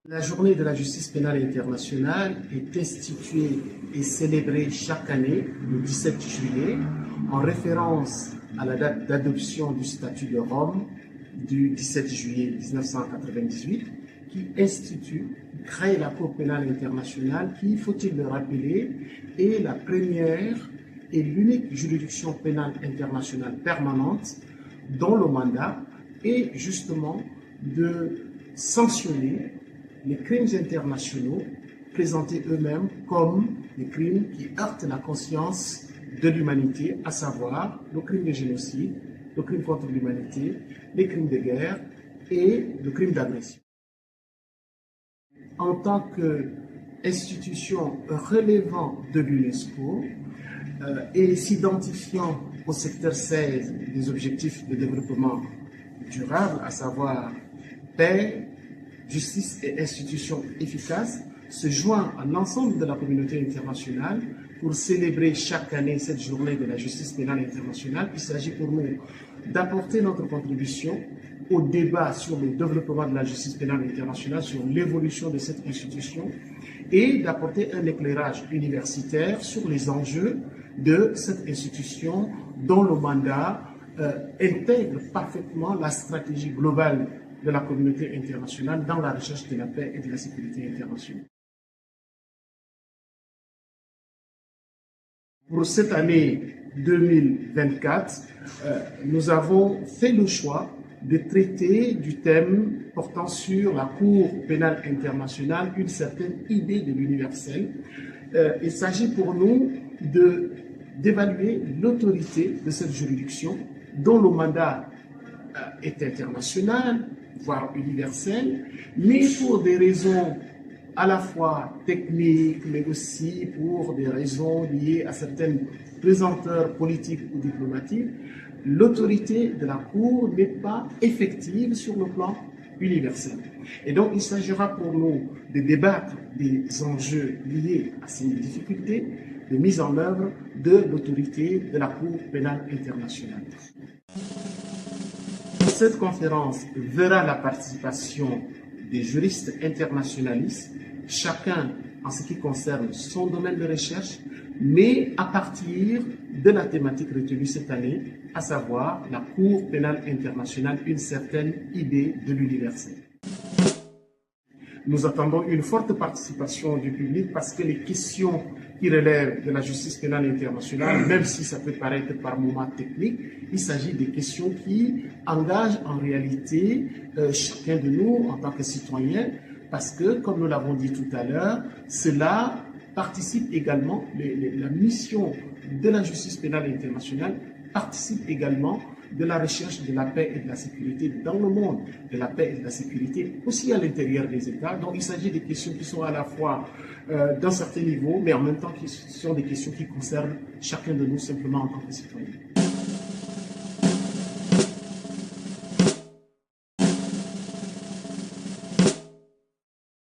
La journée de la justice pénale internationale est instituée et célébrée chaque année le 17 juillet en référence à la date d'adoption du statut de Rome du 17 juillet 1998 qui crée la Cour pénale internationale qui, faut-il le rappeler, est la première et l'unique juridiction pénale internationale permanente dont le mandat est justement de sanctionner les crimes internationaux présentés eux-mêmes comme des crimes qui heurtent la conscience de l'humanité, à savoir le crime de génocide, le crime contre l'humanité, les crimes de guerre et le crime d'agression. En tant qu'institution relevant de l'UNESCO et s'identifiant au secteur 16 des objectifs de développement durable, à savoir paix, justice et institutions efficaces, se joint à l'ensemble de la communauté internationale pour célébrer chaque année cette journée de la justice pénale internationale. Il s'agit pour nous d'apporter notre contribution au débat sur le développement de la justice pénale internationale, sur l'évolution de cette institution et d'apporter un éclairage universitaire sur les enjeux de cette institution dont le mandat intègre parfaitement la stratégie globale de la communauté internationale dans la recherche de la paix et de la sécurité internationale. Pour cette année 2024, nous avons fait le choix de traiter du thème portant sur la Cour pénale internationale, une certaine idée de l'universel. Il s'agit pour nous d'évaluer l'autorité de cette juridiction dont le mandat est international, voire universel, mais pour des raisons à la fois techniques, mais aussi pour des raisons liées à certaines pesanteurs politiques ou diplomatiques, l'autorité de la Cour n'est pas effective sur le plan universel. Et donc, il s'agira pour nous de débattre des enjeux liés à ces difficultés de mise en œuvre de l'autorité de la Cour pénale internationale. Cette conférence verra la participation des juristes internationalistes, chacun en ce qui concerne son domaine de recherche, mais à partir de la thématique retenue cette année, à savoir la Cour pénale internationale, une certaine idée de l'universel. Nous attendons une forte participation du public parce que les questions qui relèvent de la justice pénale internationale, même si ça peut paraître par moments technique, il s'agit des questions qui engagent en réalité chacun de nous en tant que citoyen, parce que, comme nous l'avons dit tout à l'heure, cela participe également, la mission de la justice pénale internationale participe également de la recherche de la paix et de la sécurité dans le monde, de la paix et de la sécurité aussi à l'intérieur des États. Donc il s'agit des questions qui sont à la fois d'un certain niveau, mais en même temps qui sont des questions qui concernent chacun de nous simplement en tant que citoyen.